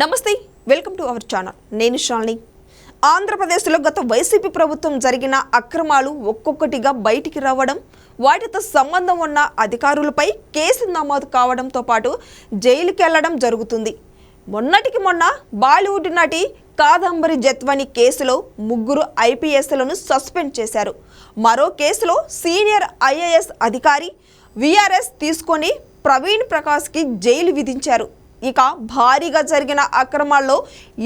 నమస్తే, welcome to our channel. నేను శాలిని. ఆంధ్రప్రదేశ్లో గత వైసీపీ ప్రభుత్వం జరిగిన అక్రమాలు ఒక్కొక్కటిగా బయటికి రావడం, వాటితో సంబంధం ఉన్న అధికారులపై కేసు నమోదు కావడంతో పాటు జైలుకి వెళ్లడం జరుగుతుంది. మొన్నటికి మొన్న బాలీవుడ్ నటి కాదంబరి జత్వానీ కేసులో 3 ఐపీఎస్లను సస్పెండ్ చేశారు. మరో కేసులో సీనియర్ ఐఏఎస్ అధికారి వీఆర్ఎస్ తీసుకొని ప్రవీణ్ ప్రకాష్కి జైలు విధించారు. ఇక భారీగా జరిగిన అక్రమాల్లో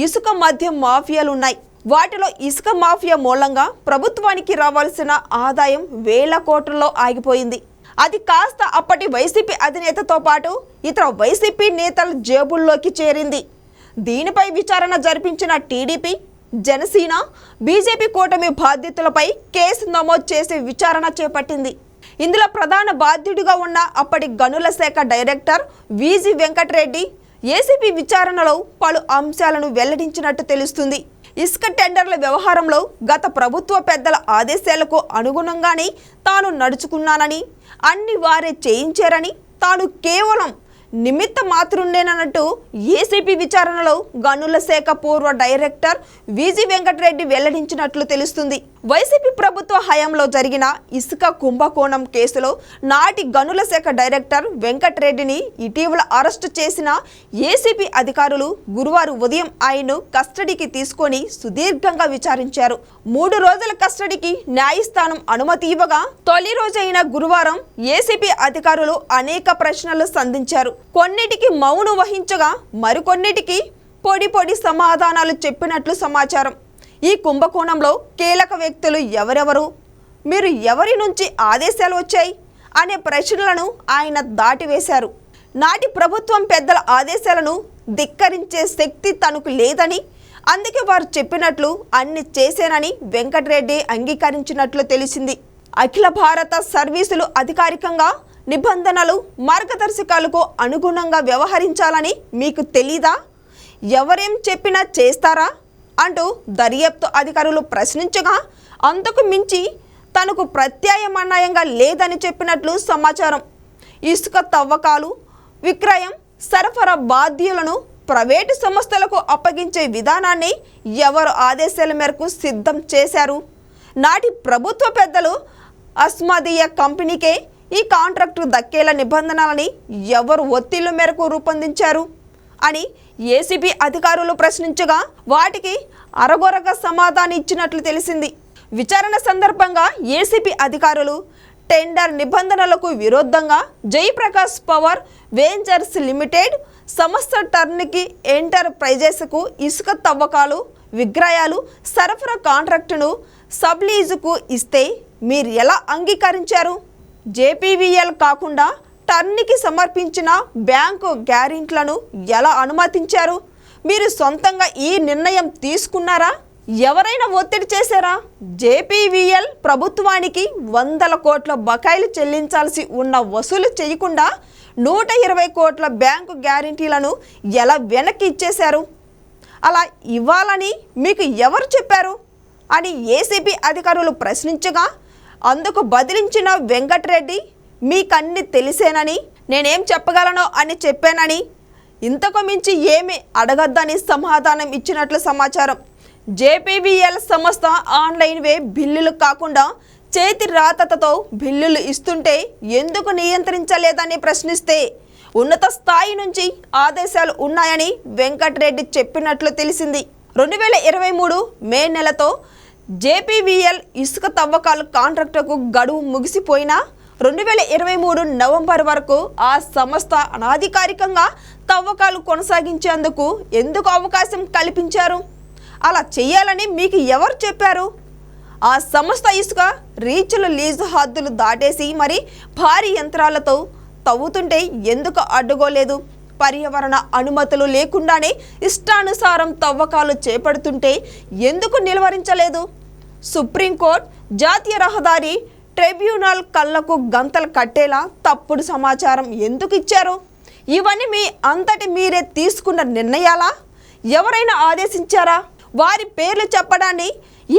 ఇసుక మద్యం మాఫియాలు ఉన్నాయి. వాటిలో ఇసుక మాఫియా మూలంగా ప్రభుత్వానికి రావాల్సిన ఆదాయం వేల కోట్లలో ఆగిపోయింది. అది కాస్త అప్పటి వైసీపీ అధినేతతో పాటు ఇతర వైసీపీ నేతల జేబుల్లోకి చేరింది. దీనిపై విచారణ జరిపించిన టీడీపీ, జనసేన, బీజేపీ కూటమి బాధ్యతలపై కేసు నమోదు చేసి విచారణ చేపట్టింది. ఇందులో ప్రధాన బాధ్యుడిగా ఉన్న అప్పటి గనుల శాఖ డైరెక్టర్ వీజీ వెంకటరెడ్డి ఏసీబీ విచారణలో పలు అంశాలను వెల్లడించినట్టు తెలుస్తుంది. ఇసుక టెండర్ల వ్యవహారంలో గత ప్రభుత్వ పెద్దల ఆదేశాలకు అనుగుణంగానే తాను నడుచుకున్నానని, అన్ని వారే చేయించారని, తాను కేవలం నిమిత్త మాత్రుండేనన్నట్టు ఏసీపీ విచారణలో గనుల శాఖ పూర్వ డైరెక్టర్ వీజీ వెంకటరెడ్డి వెల్లడించినట్లు తెలుస్తుంది. వైసీపీ ప్రభుత్వ హయాంలో జరిగిన ఇసుక కుంభకోణం కేసులో నాటి గనుల శాఖ డైరెక్టర్ వెంకటరెడ్డిని ఇటీవల అరెస్టు చేసిన ఏసీపీ అధికారులు గురువారం ఉదయం ఆయన్ను కస్టడీకి తీసుకొని సుదీర్ఘంగా విచారించారు. 3 రోజుల కస్టడీకి న్యాయస్థానం అనుమతి ఇవ్వగా తొలి రోజైన గురువారం ఏసీపీ అధికారులు అనేక ప్రశ్నలు సంధించారు. కొన్నిటికి మౌనం వహించగా మరికొన్నిటికి పొడి సమాధానాలు చెప్పినట్లు సమాచారం. ఈ కుంభకోణంలో కీలక వ్యక్తులు ఎవరెవరు, మీరు ఎవరి నుంచి ఆదేశాలు వచ్చాయి అనే ప్రశ్నలను ఆయన దాటివేశారు. నాటి ప్రభుత్వం పెద్దల ఆదేశాలను ధిక్కరించే శక్తి తనకు లేదని, అందుకే వారు చెప్పినట్లు అన్ని చేశానని వెంకటరెడ్డి అంగీకరించినట్లు తెలిసింది. అఖిల భారత సర్వీసులు అధికారికంగా నిబంధనలు, మార్గదర్శకాలకు అనుగుణంగా వ్యవహరించాలని మీకు తెలీదా? ఎవరేం చెప్పినా చేస్తారా అంటూ దర్యాప్తు అధికారులు ప్రశ్నించగా అంతకు మించి తనకు ప్రత్యామ్నాయంగా లేదని చెప్పినట్లు సమాచారం. ఇసుక తవ్వకాలు, విక్రయం, సరఫరా బాధ్యులను ప్రైవేటు సంస్థలకు అప్పగించే విధానాన్ని ఎవరు ఆదేశాల మేరకు సిద్ధం చేశారు? నాటి ప్రభుత్వ పెద్దలు అస్మదీయ కంపెనీకే ఈ కాంట్రాక్టు దక్కేలా నిబంధనలని ఎవరు ఒత్తిళ్ల మేరకు రూపొందించారు అని ఏసీబీ అధికారులు ప్రశ్నించగా వాటికి అరగొరగా సమాధానం ఇచ్చినట్లు తెలిసింది. విచారణ సందర్భంగా ఏసీబీ అధికారులు టెండర్ నిబంధనలకు విరుద్ధంగా జయప్రకాష్ పవర్ వెంచర్స్ లిమిటెడ్ సంస్థ టర్న్కీ ఎంటర్ప్రైజెస్కు ఇసుక తవ్వకాలు, విక్రయాలు, సరఫరా కాంట్రాక్టును సబ్లీజుకు ఇస్తే మీరు ఎలా అంగీకరించారు? జేపీవీఎల్ కాకుండా టర్న్కి సమర్పించిన బ్యాంకు గ్యారెంటీలను ఎలా అనుమతించారు? మీరు సొంతంగా ఈ నిర్ణయం తీసుకున్నారా? ఎవరైనా ఒత్తిడి చేశారా? జేపీవీఎల్ ప్రభుత్వానికి 100 కోట్ల బకాయిలు చెల్లించాల్సి ఉన్న వసూలు చేయకుండా 120 కోట్ల బ్యాంకు గ్యారెంటీలను ఎలా వెనక్కి ఇచ్చేశారు? అలా ఇవ్వాలని మీకు ఎవరు చెప్పారు అని ఏసీబీ అధికారులు ప్రశ్నించగా అందుకు బదిలించిన వెంకటరెడ్డి మీకన్నీ తెలిసేనని, నేనేం చెప్పగలనో అని చెప్పానని, ఇంతకు మించి ఏమీ అడగద్దని సమాధానం ఇచ్చినట్లు సమాచారం. జేపీవీఎల్ సంస్థ ఆన్లైన్ వే బిల్లులు కాకుండా చేతి రాతతో బిల్లులు ఇస్తుంటే ఎందుకు నియంత్రించలేదని ప్రశ్నిస్తే ఉన్నత స్థాయి నుంచి ఆదేశాలు ఉన్నాయని వెంకటరెడ్డి చెప్పినట్లు తెలిసింది. 2023 మే నెలతో జేపీవీఎల్ ఇసుక తవ్వకాలు కాంట్రాక్టుకు గడువు ముగిసిపోయినా 2023 నవంబర్ వరకు ఆ సంస్థ అనాధికారికంగా తవ్వకాలు కొనసాగించేందుకు ఎందుకు అవకాశం కల్పించారు? అలా చేయాలని మీకు ఎవరు చెప్పారు? ఆ సంస్థ ఇసుక రీచ్ల లీజు హద్దులు దాటేసి మరి భారీ యంత్రాలతో తవ్వుతుంటే ఎందుకు అడ్డుకోలేదు? పర్యావరణ అనుమతులు లేకుండానే ఇష్టానుసారం తవ్వకాలు చేపడుతుంటే ఎందుకు నిలువరించలేదు? సుప్రీంకోర్టు, జాతీయ రహదారి ట్రిబ్యునల్ కళ్లకు గంతలు కట్టేలా తప్పుడు సమాచారం ఎందుకు ఇచ్చారు? ఇవన్నీ మీ అంతటి మీరే తీసుకున్న నిర్ణయాలా? ఎవరైనా ఆదేశించారా? వారి పేర్లు చెప్పడాన్ని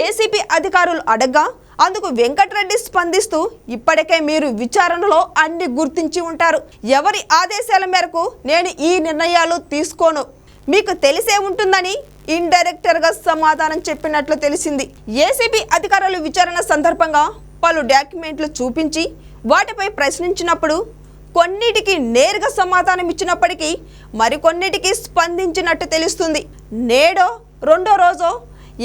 ఏసీబీ అధికారులు అడగ్గా అందుకు వెంకటరెడ్డి స్పందిస్తూ ఇప్పటికే మీరు విచారణలో అన్ని గుర్తించి ఉంటారు. ఎవరి ఆదేశాల మేరకు నేను ఈ నిర్ణయాలు తీసుకోను. మీకు తెలిసే ఉంటుందని ఇండైరెక్టర్గా సమాధానం చెప్పినట్లు తెలిసింది. ఏసీబీ అధికారులు విచారణ సందర్భంగా పలు డాక్యుమెంట్లు చూపించి వాటిపై ప్రశ్నించినప్పుడు కొన్నిటికి నేరుగా సమాధానం ఇచ్చినప్పటికీ మరికొన్నిటికి స్పందించినట్టు తెలుస్తుంది. నేడో రెండో రోజో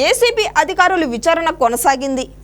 ఏసీబీ అధికారులు విచారణ కొనసాగింది.